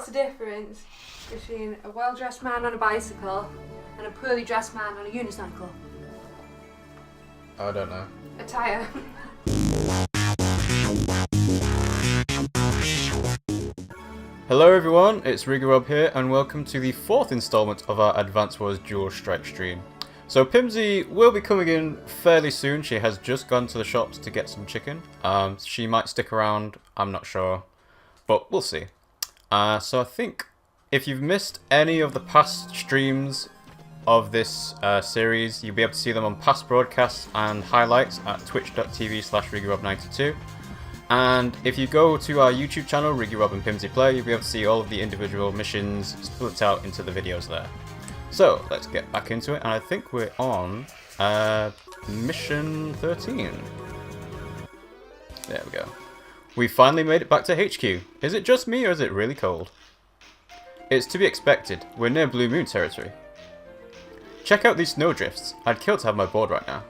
what's the difference between a well-dressed man on a bicycle and a poorly dressed man on a unicycle? I don't know. A tyre. Hello everyone, it's RiggyRob here, and welcome to the 4th installment of our Advance Wars Dual Strike stream. So Pimmsy will be coming in fairly soon. She has just gone to the shops to get some chicken. She might stick around, I'm not sure, but we'll see. So I think if you've missed any of the past streams of this series, you'll be able to see them on past broadcasts and highlights at twitch.tv/RiggyRob92. And if you go to our YouTube channel, RiggyRob+PimmsyPlay, you'll be able to see all of the individual missions split out into the videos there. So, let's get back into it, and I think we're on mission 13. There we go. We finally made it back to HQ. Is it just me, or is it really cold? It's to be expected. We're near Blue Moon territory. Check out these snowdrifts. I'd kill to have my board right now.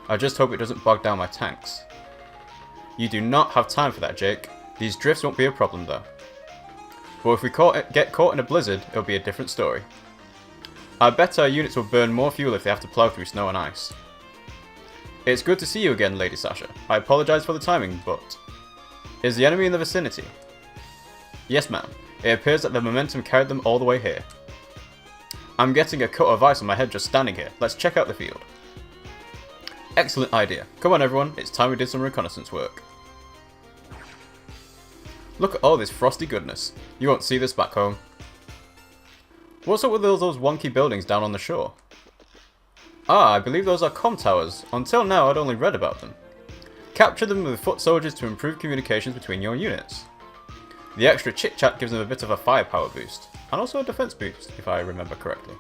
I just hope it doesn't bog down my tanks. You do not have time for that, Jake. These drifts won't be a problem, though. But if we get caught in a blizzard, it'll be a different story. I bet our units will burn more fuel if they have to plow through snow and ice. It's good to see you again, Lady Sasha. I apologize for the timing, but... Is the enemy in the vicinity? Yes, ma'am. It appears that the momentum carried them all the way here. I'm getting a cut of ice on my head just standing here. Let's check out the field. Excellent idea. Come on, everyone. It's time we did some reconnaissance work. Look at all this frosty goodness. You won't see this back home. What's up with those wonky buildings down on the shore? Ah, I believe those are comm towers. Until now, I'd only read about them. Capture them with foot soldiers to improve communications between your units. The extra chit-chat gives them a bit of a firepower boost, and also a defense boost, if I remember correctly.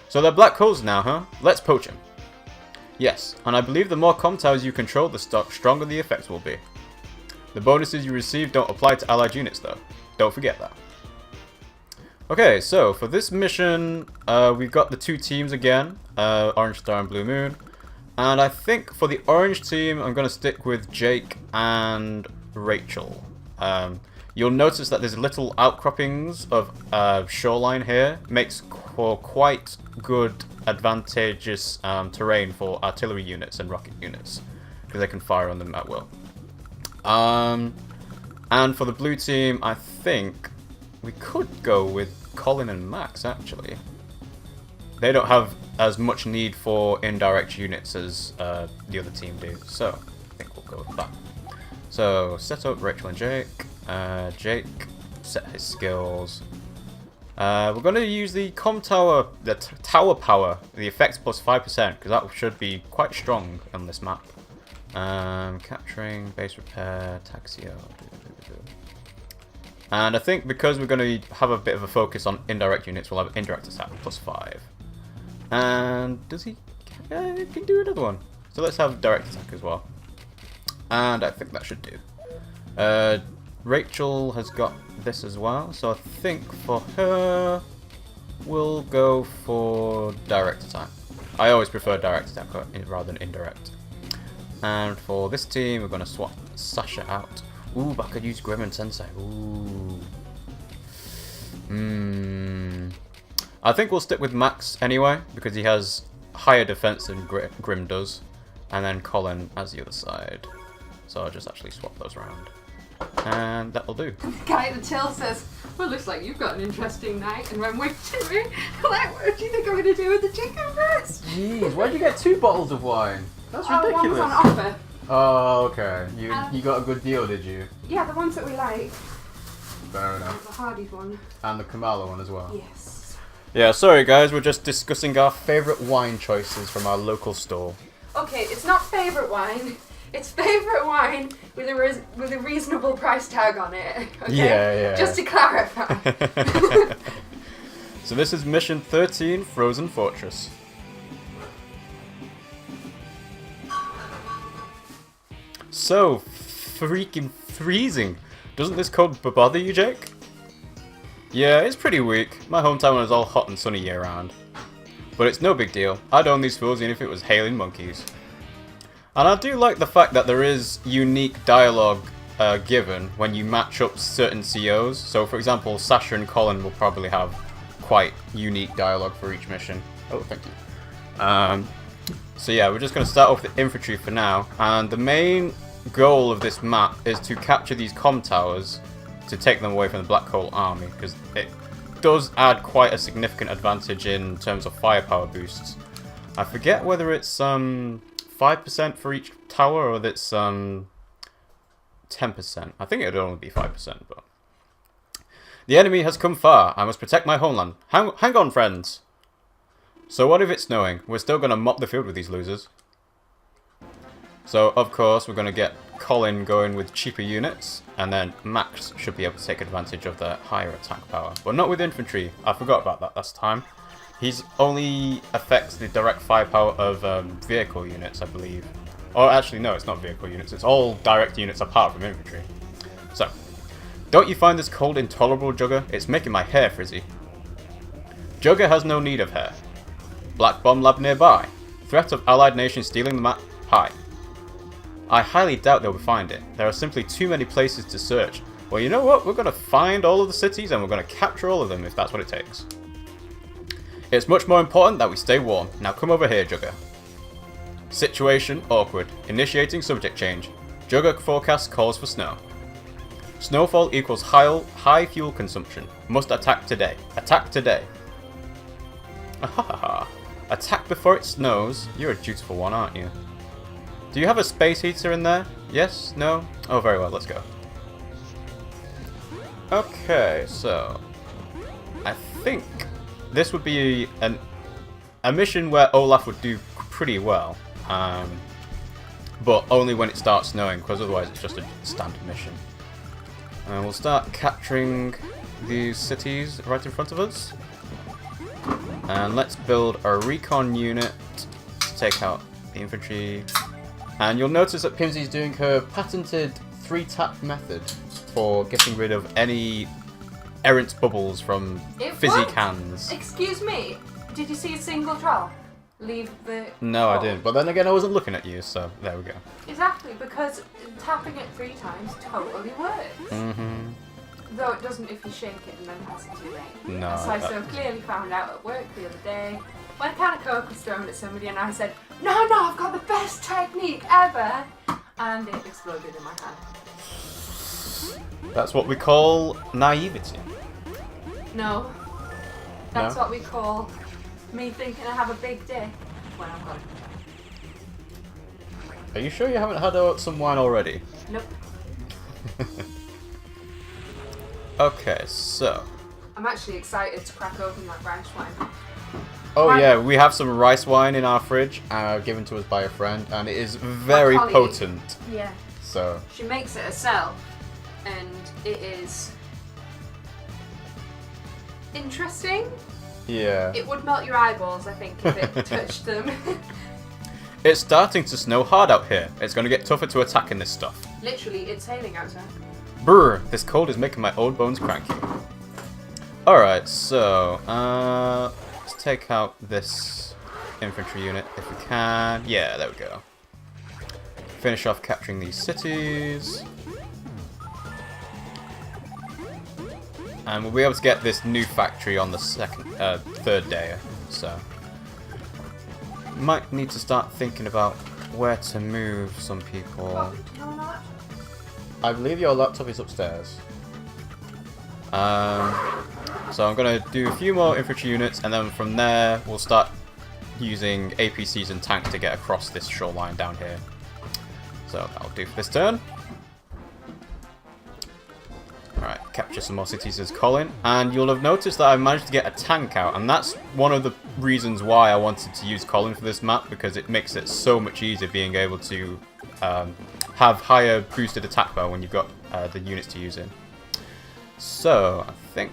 So they're black holes now, huh? Let's poach them. Yes, and I believe the more comm towers you control, the stronger the effects will be. The bonuses you receive don't apply to allied units, though. Don't forget that. Okay, so for this mission, we've got the two teams again, Orange Star and Blue Moon. And I think for the orange team, I'm going to stick with Jake and Rachel. You'll notice that there's little outcroppings of shoreline here. Makes for quite good, advantageous terrain for artillery units and rocket units, because they can fire on them at will. And for the blue team, I think we could go with Colin and Max, actually. They don't have as much need for indirect units as the other team do, so I think we'll go with that. So, set up Rachel and Jake. Jake, set his skills. We're going to use the comm tower, the tower power, the effects plus 5%, because that should be quite strong on this map. Capturing, base repair, taxio. And I think because we're going to have a bit of a focus on indirect units, we'll have indirect attack plus 5. And does he? He can do another one. So let's have direct attack as well. And I think that should do. Rachel has got this as well, so I think for her, we'll go for direct attack. I always prefer direct attack rather than indirect. And for this team, we're going to swap Sasha out. Ooh, but I could use Grim and Sensei. Ooh. I think we'll stick with Max anyway, because he has higher defense than Grim does. And then Colin as the other side. So I'll just actually swap those around. And that'll do. The guy at the till says, well, looks like you've got an interesting night. And when we're doing, like, what do you think I'm going to do with the chicken first? Jeez, why'd you get 2 bottles of wine? That's ridiculous. One was on offer. Oh, okay. You got a good deal, did you? Yeah, the ones that we like. Fair enough. The Hardy's one. And the Kamala one as well. Yes. Yeah, sorry guys, we're just discussing our favourite wine choices from our local store. Okay, it's not favourite wine. It's favourite wine with a reasonable price tag on it. Okay? Yeah. Just to clarify. So this is mission 13, Frozen Fortress. So freaking freezing. Doesn't this cold bother you, Jake? Yeah, it's pretty weak. My hometown is all hot and sunny year round. But it's no big deal. I'd own these fools even if it was hailing monkeys. And I do like the fact that there is unique dialogue given when you match up certain COs. So, for example, Sasha and Colin will probably have quite unique dialogue for each mission. Oh, thank you. So yeah, we're just going to start off with the infantry for now, and the main goal of this map is to capture these comm towers to take them away from the Black Hole Army, because it does add quite a significant advantage in terms of firepower boosts. I forget whether it's 5% for each tower or it's 10%. I think it would only be 5%, but... The enemy has come far. I must protect my homeland. Hang on, friends. So what if it's snowing? We're still going to mop the field with these losers. So, of course, we're going to get Colin going with cheaper units, and then Max should be able to take advantage of the higher attack power. But not with infantry. I forgot about that last time. He's only affects the direct firepower of vehicle units, I believe. Or actually, no, it's not vehicle units. It's all direct units apart from infantry. So, don't you find this cold intolerable, Jugger? It's making my hair frizzy. Jugger has no need of hair. Black bomb lab nearby. Threat of allied nations stealing the map high. I highly doubt they'll find it. There are simply too many places to search. Well, you know what? We're going to find all of the cities and we're going to capture all of them if that's what it takes. It's much more important that we stay warm. Now come over here, Jugger. Situation awkward. Initiating subject change. Jugger forecast calls for snow. Snowfall equals high fuel consumption. Must attack today. Attack today. Ahaha. Attack before it snows. You're a dutiful one, aren't you? Do you have a space heater in there? Yes? No? Oh, very well. Let's go. Okay, so... I think this would be a mission where Olaf would do pretty well. But only when it starts snowing, because otherwise it's just a standard mission. And we'll start capturing these cities right in front of us. And let's build a recon unit to take out the infantry. And you'll notice that Pimmsy's doing her patented 3-tap method for getting rid of any errant bubbles from fizzy cans. Excuse me, did you see a single drop leave the... No, I didn't. But then again, I wasn't looking at you, so there we go. Exactly, because tapping it 3 times totally works. Mm-hmm. Though it doesn't if you shake it and then pass it too late. No. So I so clearly found out at work the other day when a can of Coke was thrown at somebody and I said, no, I've got the best technique ever! And it exploded in my hand. That's what we call naivety. No. That's what we call me thinking I have a big dick when I've got it. Are you sure you haven't had some wine already? Nope. Okay, so... I'm actually excited to crack open that rice wine. Oh yeah, we have some rice wine in our fridge, given to us by a friend, and it is very potent. Yeah. So... She makes it herself, and it is... interesting. Yeah. It would melt your eyeballs, I think, if it touched them. It's starting to snow hard out here. It's going to get tougher to attack in this stuff. Literally, it's hailing outside. Brr, this cold is making my old bones cranky. Alright, so, let's take out this infantry unit if we can. Yeah, there we go. Finish off capturing these cities. And we'll be able to get this new factory on the third day, so... Might need to start thinking about where to move some people. I believe your laptop is upstairs. So I'm going to do a few more infantry units, and then from there we'll start using APCs and tanks to get across this shoreline down here. So that'll do for this turn. Alright, capture some more cities as Colin. And you'll have noticed that I managed to get a tank out, and that's one of the reasons why I wanted to use Colin for this map, because it makes it so much easier being able to have higher boosted attack power when you've got the units to use in. So, I think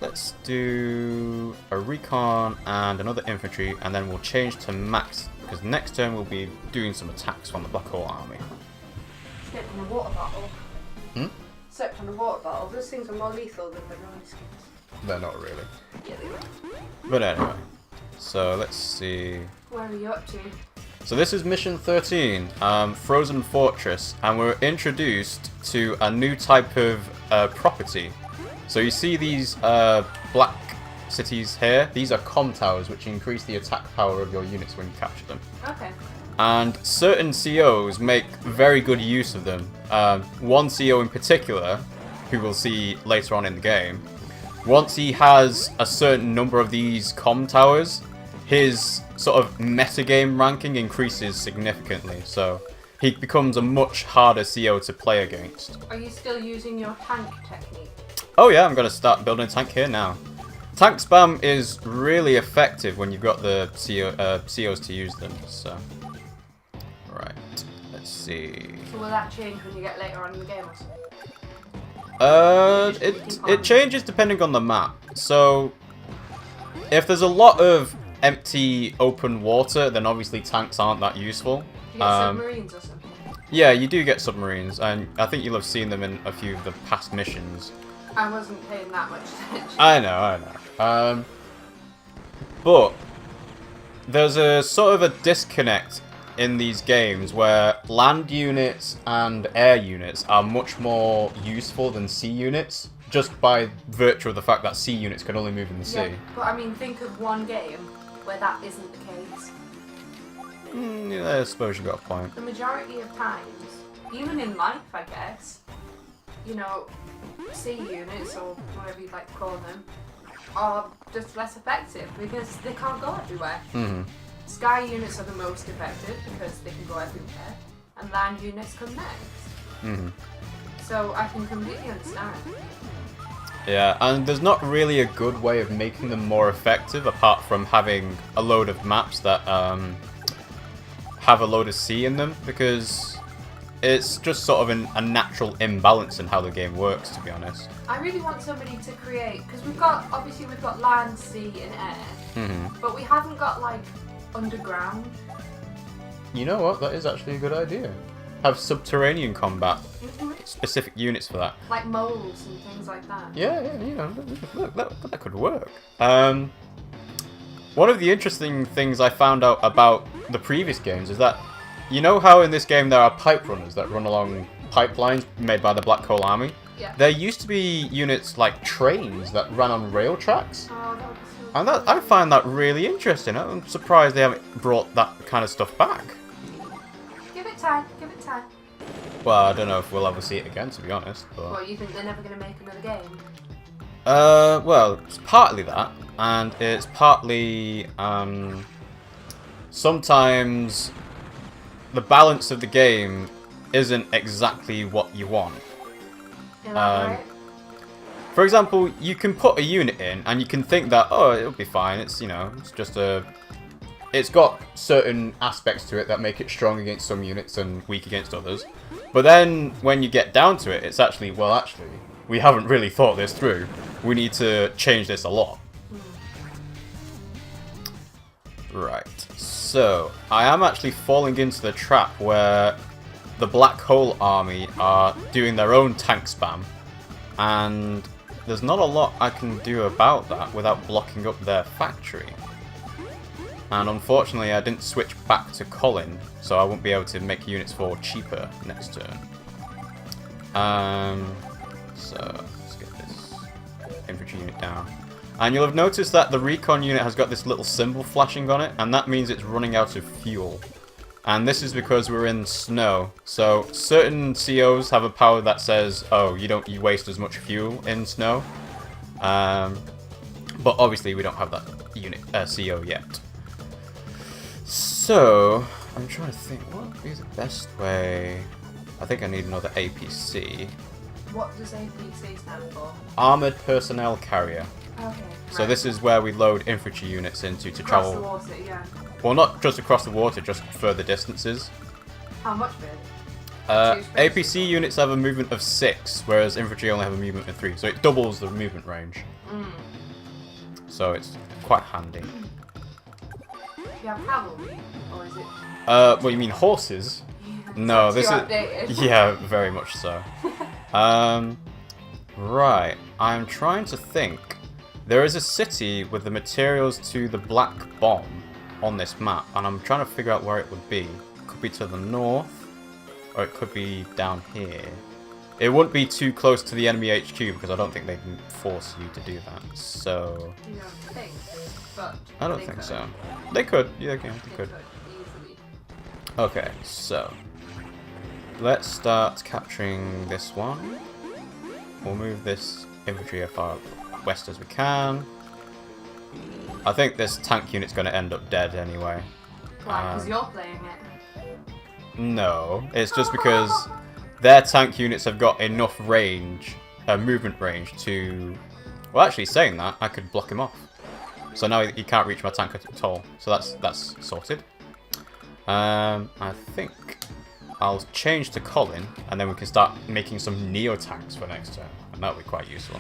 let's do a recon and another infantry, and then we'll change to max, because next turn we'll be doing some attacks on the Black Hole Army. Sipped on a water bottle. Hmm? Sipped on a water bottle. Those things are more lethal than the roller skins. They're not really. Yeah, they are. But anyway, so let's see. Where are you up to? So this is mission 13, Frozen Fortress, and we're introduced to a new type of property. So you see these black cities here? These are comm towers, which increase the attack power of your units when you capture them. Okay. And certain COs make very good use of them. One CO in particular, who we'll see later on in the game, once he has a certain number of these comm towers, his sort of metagame ranking increases significantly. So he becomes a much harder CO to play against. Are you still using your tank technique? Oh yeah, I'm going to start building a tank here now. Tank spam is really effective when you've got the COs to use them. So, right, let's see. So will that change when you get later on in the game or something? It changes depending on the map. So, if there's a lot of empty open water, then obviously tanks aren't that useful. You get submarines or something? Yeah, you do get submarines, and I think you'll have seen them in a few of the past missions. I wasn't paying that much attention. I know. But there's a sort of a disconnect in these games where land units and air units are much more useful than sea units, just by virtue of the fact that sea units can only move in the sea. Yeah, but I mean, think of one game where that isn't the case. Yeah, I suppose you got a point. The majority of times, even in life, I guess, you know, sea units, or whatever you'd like to call them, are just less effective because they can't go everywhere. Sky units are the most effective because they can go everywhere, and land units come next. So I can completely understand. Yeah, and there's not really a good way of making them more effective apart from having a load of maps that have a load of sea in them, because it's just sort of a natural imbalance in how the game works, to be honest. I really want somebody to create, because we've got land, sea and air, but we haven't got like underground. You know what, that is actually a good idea. Have subterranean combat, specific units for that. Like moles and things like that. Yeah, you know, look, that could work. One of the interesting things I found out about the previous games is that, you know how in this game there are pipe runners that run along pipelines made by the Black Hole Army? Yeah. There used to be units like trains that ran on rail tracks. Oh, that would be so And cool. I find that really interesting. I'm surprised they haven't brought that kind of stuff back. Give it time, give it time. Well, I don't know if we'll ever see it again, to be honest. But... Well, you think they're never going to make another game? Well, it's partly that, and it's partly, sometimes the balance of the game isn't exactly what you want. Elaborate? For example, you can put a unit in, and you can think that, oh, it'll be fine, it's, you know, it's just it's got certain aspects to it that make it strong against some units and weak against others. But then, when you get down to it, it's actually, well, actually, we haven't really thought this through. We need to change this a lot. Right, so I am actually falling into the trap where the Black Hole Army are doing their own tank spam, and there's not a lot I can do about that without blocking up their factory. And unfortunately I didn't switch back to Colin, so I won't be able to make units for cheaper next turn. So let's get this infantry unit down. And you'll have noticed that the recon unit has got this little symbol flashing on it, and that means it's running out of fuel. And this is because we're in snow. So certain COs have a power that says, oh, you waste as much fuel in snow. But obviously we don't have that unit CO yet. So I'm trying to think, what would be the best way? I think I need another APC. What does APC stand for? Armored Personnel Carrier. Okay. So this is where we load infantry units into to Across travel. the water, yeah. Well, not just across the water, just further distances. How much bid? APC units have a movement of 6, whereas infantry only have a movement of 3. So it doubles the movement range. So it's quite handy. Do you have cavalry, or is it? Well, you mean horses? No, Too this is outdated. yeah, very much so. Right, I'm trying to think. There is a city with the materials to the Black Bomb, on this map, and I'm trying to figure out where it would be. It could be to the north, or it could be down here. It wouldn't be too close to the enemy HQ, because I don't think they'd force you to do that, so... You don't think, but I don't think so. They could, yeah, they could. Easily. Okay, so... let's start capturing this one. We'll move this infantry as far west as we can. I think this tank unit's going to end up dead anyway. Why? Because you're playing it. No, it's just because their tank units have got enough range, movement range to... Well, actually, saying that, I could block him off. So now he can't reach my tank at all. So that's sorted. I think I'll change to Colin, and then we can start making some Neo-tanks for next turn. And that would be quite useful.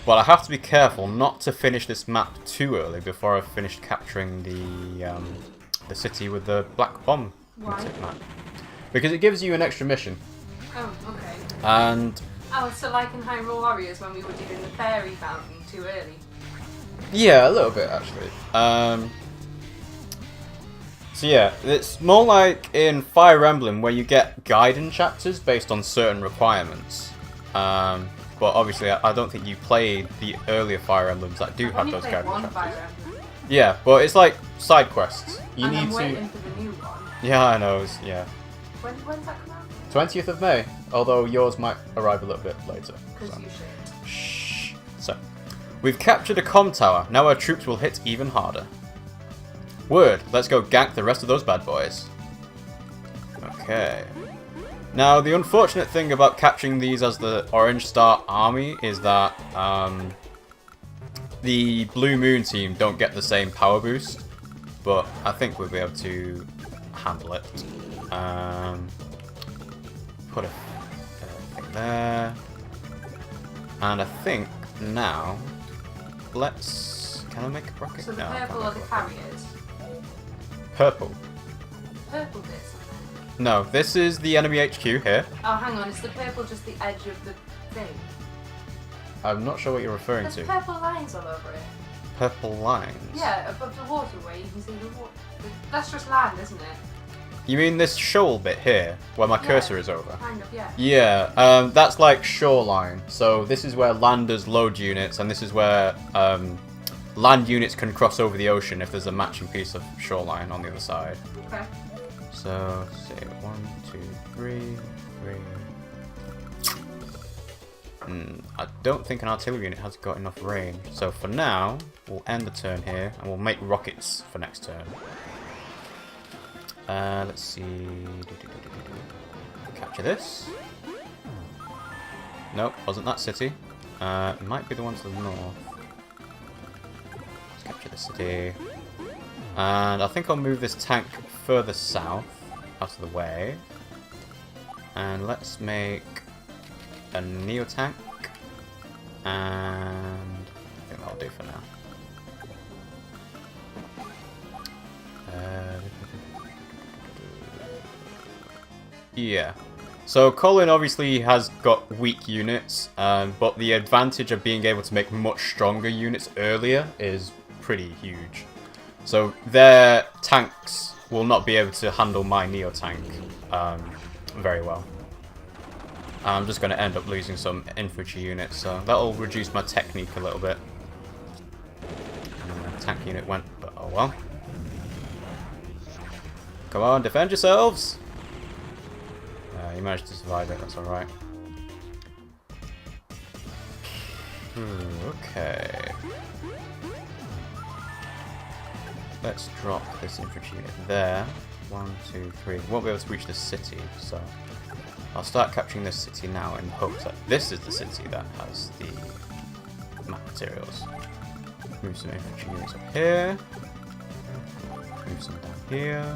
But I have to be careful not to finish this map too early before I've finished capturing the city with the black bomb. Why? Map. Because it gives you an extra mission. Oh, okay. And... oh, so like in Hyrule Warriors when we were doing the fairy fountain too early. yeah, a little bit actually. So yeah, it's more like in Fire Emblem where you get guidance chapters based on certain requirements. But obviously I don't think you played the earlier Fire Emblems that do have those guidance chapters. Fire Emblem. Yeah, but it's like side quests. You and need I'm to... waiting for the new one. Yeah, I know, yeah. When's that come out? 20th of May, although yours might arrive a little bit later. Because So. you should. Shh. So, we've captured a comm tower. Now our troops will hit even harder. Word, let's go gank the rest of those bad boys. Okay. Now, the unfortunate thing about capturing these as the Orange Star Army is that the Blue Moon team don't get the same power boost, but I think we'll be able to handle it. Put a thing there. And I think now, let's... Can I make a rocket? So the No, I can't purple make are the a rocket. carriers. Purple. Purple bits. No, this is the enemy HQ here. Oh, hang on. Is the purple just the edge of the thing? I'm not sure what you're referring There's to. purple lines all over it. Purple lines? Yeah, above the waterway, you can see the water. That's just land, isn't it? You mean this shoal bit here, where my cursor is over? Kind of, yeah. Yeah, that's like shoreline. So this is where landers load units, and this is where land units can cross over the ocean if there's a matching piece of shoreline on the other side. Okay. So, say 1, 2, 3. I don't think an artillery unit has got enough range. So for now, we'll end the turn here, and we'll make rockets for next turn. Let's see. Capture this. Nope, wasn't that city. It might be the one to the north. Let's capture the city. And I think I'll move this tank further south, out of the way. And let's make a Neo tank. And I think that'll do for now. Yeah. So Colin obviously has got weak units, but the advantage of being able to make much stronger units earlier is pretty huge. So their tanks will not be able to handle my Neo tank very well. I'm just going to end up losing some infantry units, so that'll reduce my technique a little bit. And the tank unit went, but oh well. Come on, defend yourselves! You managed to survive it, that's alright. Okay. Let's drop this infantry unit there. 1, 2, 3. Won't be able to reach the city, so I'll start capturing this city now in hopes that this is the city that has the map materials. Move some infantry units up here. Move some down here.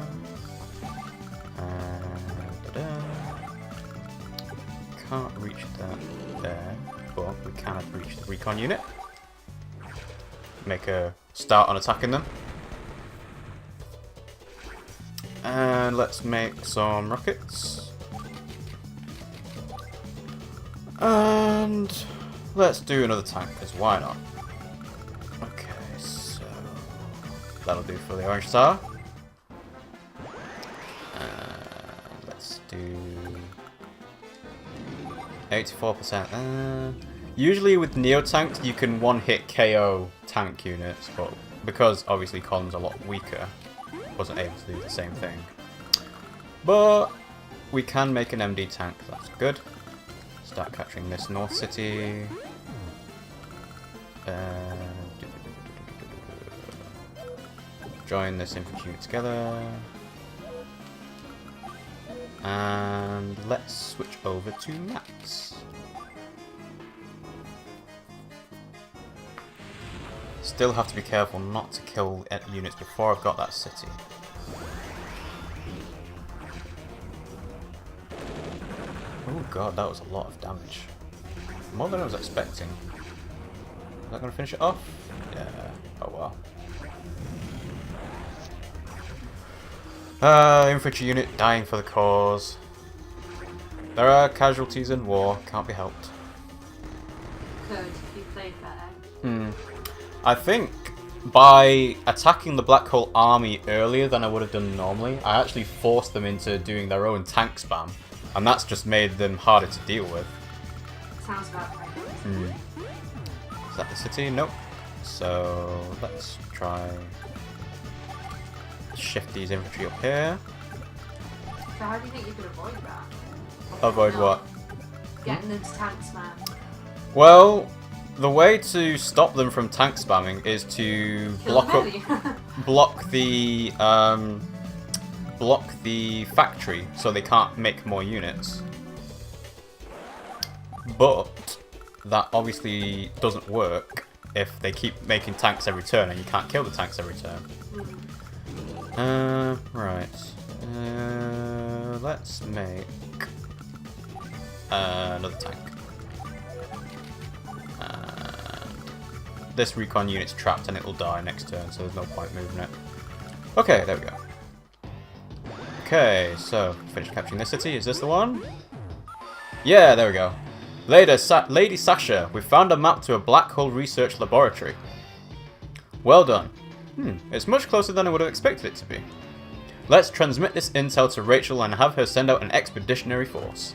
Can't reach that there, but we can reach the recon unit. Make a start on attacking them. And let's make some rockets. And let's do another tank, because why not? Okay, so That'll do for the orange star. Let's do 84%. Usually with Neo tanks, you can one-hit KO tank units, but because obviously Colin's a lot weaker, wasn't able to do the same thing. But we can make an MD tank. That's good. Start capturing this North City. Join this infantry unit together. And let's switch over to maps. Still have to be careful not to kill units before I've got that city. Oh god, that was a lot of damage. More than I was expecting. Is that going to finish it off? Yeah. Oh well. Infantry unit dying for the cause. There are casualties in war, can't be helped. Could you played better? I think by attacking the Black Hole army earlier than I would have done normally, I actually forced them into doing their own tank spam, and that's just made them harder to deal with. Sounds about right. Is that the city? Nope. So let's try shift these infantry up here. So how do you think you could avoid that? Avoid what? Getting into tank spam. Well, the way to stop them from tank spamming is to block the factory so they can't make more units. But that obviously doesn't work if they keep making tanks every turn and you can't kill the tanks every turn. Right. Let's make another tank. This recon unit's trapped and it will die next turn, so there's no point moving it. Okay, there we go. Okay, so finish capturing this city. Is this the one? Yeah, there we go. Lady Sasha, we found a map to a black hole research laboratory. Well done. It's much closer than I would have expected it to be. Let's transmit this intel to Rachel and have her send out an expeditionary force.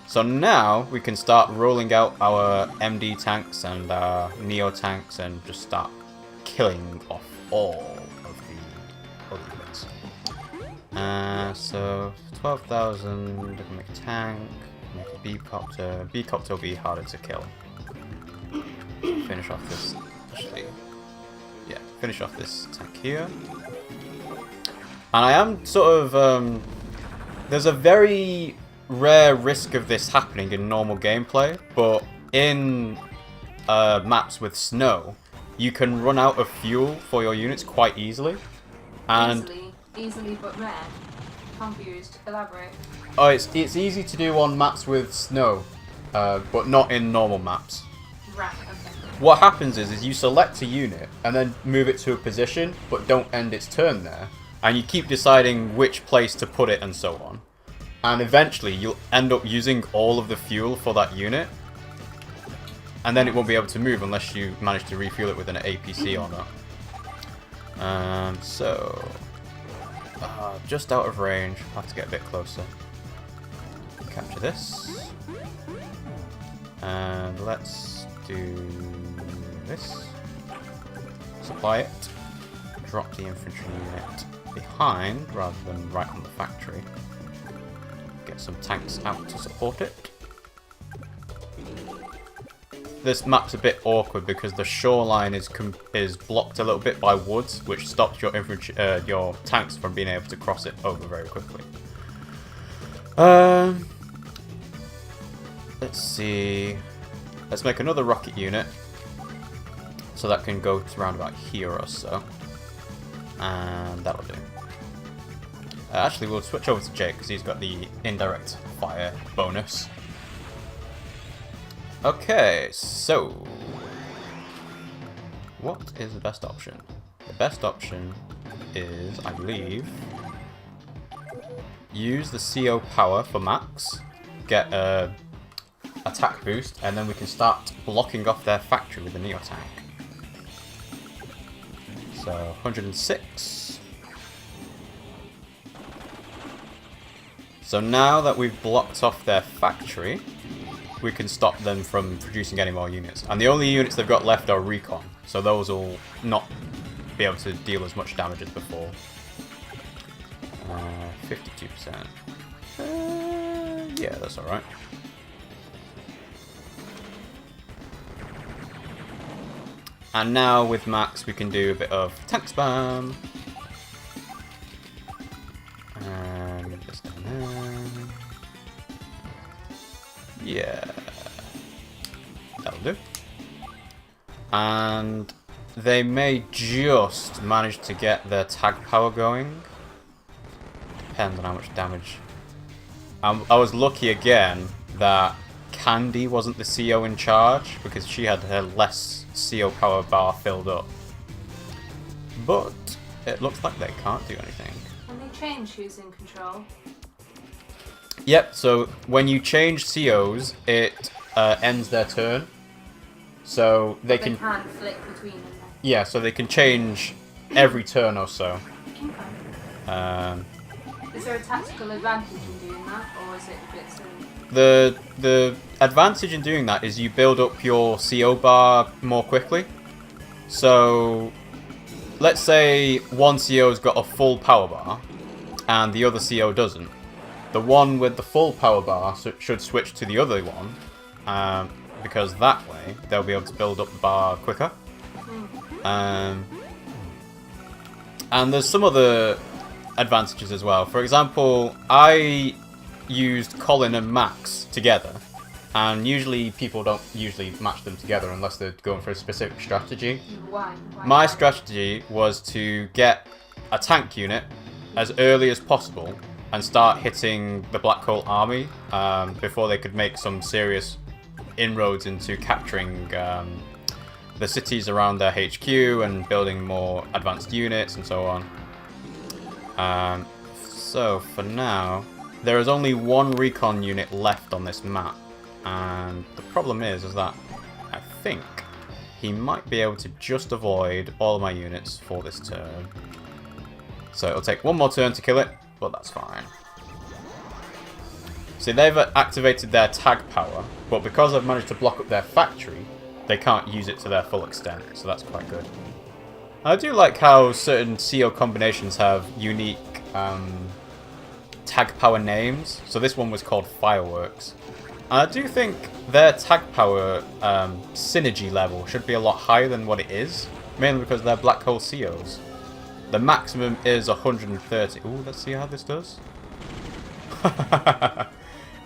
So now we can start rolling out our MD tanks and our Neo tanks and just start killing off all of the other units. So 12,000, we can make a tank, make a B-copter. B-copter will be harder to kill. Finish off this, actually, yeah, finish off this tank here. And I am sort of, there's a very rare risk of this happening in normal gameplay, but in maps with snow, you can run out of fuel for your units quite easily. And easily but rare. Confused. Elaborate. Oh, it's easy to do on maps with snow, but not in normal maps. Right. Okay. What happens is you select a unit and then move it to a position, but don't end its turn there, and you keep deciding which place to put it and so on. And eventually you'll end up using all of the fuel for that unit, and then it won't be able to move unless you manage to refuel it with an APC or not. Just out of range, I'll have to get a bit closer. Capture this. And let's do this. Supply it. Drop the infantry unit behind rather than right on the factory. Get some tanks out to support it. This map's a bit awkward because the shoreline is blocked a little bit by woods, which stops your infantry, your tanks from being able to cross it over very quickly. Let's see. Let's make another rocket unit, so that can go to around about here or so, and that'll do. Actually, we'll switch over to Jake because he's got the indirect fire bonus. Okay, so what is the best option? The best option is, I believe, use the CO power for max, get a attack boost, and then we can start blocking off their factory with the Neo tank. So 106. So now that we've blocked off their factory, we can stop them from producing any more units. And the only units they've got left are recon, so those will not be able to deal as much damage as before. 52%. Yeah, that's alright. And now with Max we can do a bit of tank spam. And this down there. Yeah. That'll do. And they may just manage to get their tag power going. Depends on how much damage. I was lucky again that Candy wasn't the CO in charge because she had her less CO power bar filled up. But it looks like they can't do anything. When they change who's in control? Yep, so when you change COs, it ends their turn. So they can flick between them. Yeah, so they can change every turn or so. Is there a tactical advantage in doing that, or is it a bit silly? The advantage in doing that is you build up your CO bar more quickly. So let's say one CO's got a full power bar and the other CO doesn't. The one with the full power bar should switch to the other one, because that way they'll be able to build up the bar quicker. And there's some other advantages as well. For example, I used Colin and Max together, and usually people don't usually match them together unless they're going for a specific strategy. Why? My strategy was to get a tank unit as early as possible and start hitting the Black Hole army before they could make some serious inroads into capturing the cities around their HQ and building more advanced units and so on. So for now, there is only one recon unit left on this map, and the problem is that I think he might be able to just avoid all of my units for this turn. So it'll take one more turn to kill it, but that's fine. See, they've activated their tag power, but because I've managed to block up their factory, they can't use it to their full extent, so that's quite good. I do like how certain CO combinations have unique tag power names. So this one was called Fireworks. And I do think their tag power synergy level should be a lot higher than what it is, mainly because they're Black Hole COs. The maximum is 130. Ooh, let's see how this does.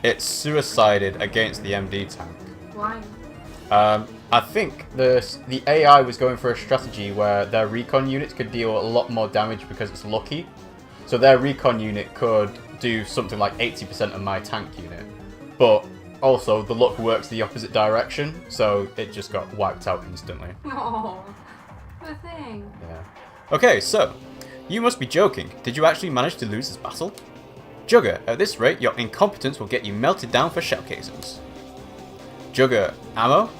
It's suicided against the MD tank. Why? I think the AI was going for a strategy where their recon units could deal a lot more damage because it's lucky. So their recon unit could do something like 80% of my tank unit. But also the luck works the opposite direction, so it just got wiped out instantly. Oh, poor thing. Yeah. Okay, so you must be joking. Did you actually manage to lose this battle? Jugger, at this rate, your incompetence will get you melted down for shell casings. Jugger, ammo?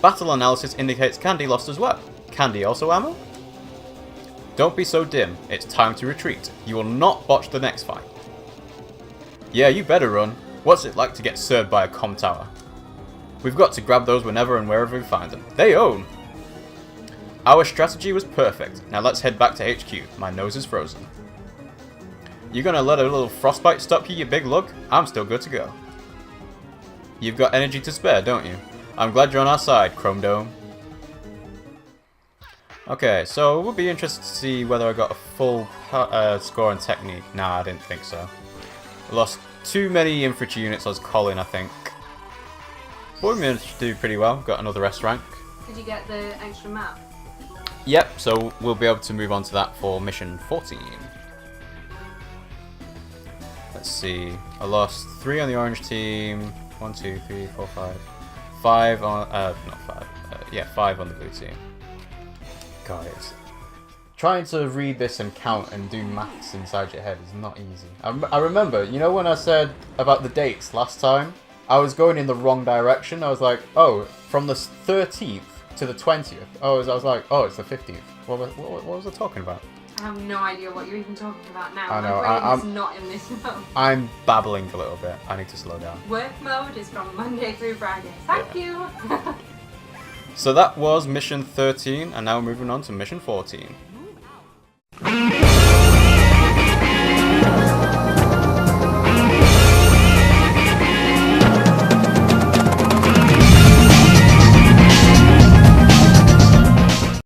Battle analysis indicates Candy lost as well. Candy also ammo? Don't be so dim. It's time to retreat. You will not botch the next fight. Yeah, you better run. What's it like to get served by a comm tower? We've got to grab those whenever and wherever we find them. They own! Our strategy was perfect. Now let's head back to HQ. My nose is frozen. You gonna let a little frostbite stop you, you big lug? I'm still good to go. You've got energy to spare, don't you? I'm glad you're on our side, Chrome Dome. Okay, so we'll be interested to see whether I got a full score and technique. Nah, I didn't think so. I lost too many infantry units as Colin, I think. But we managed to do pretty well. Got another S rank. Did you get the extra map? Yep, so we'll be able to move on to that for mission 14. Let's see. I lost 3 on the orange team. 1, 2, 3, 4, 5. 5 on... not 5. Yeah, 5 on the blue team. Guys, trying to read this and count and do maths inside your head is not easy. I remember, you know when I said about the dates last time? I was going in the wrong direction. I was like, oh, from the 13th to the 20th. Oh, I was like, oh, it's the 15th. What was I talking about? I have no idea what you're even talking about now. I know, My brain is not in this mode. I'm babbling a little bit. I need to slow down. Work mode is from Monday through Friday. Thank you! So that was mission 13, and now we're moving on to mission 14.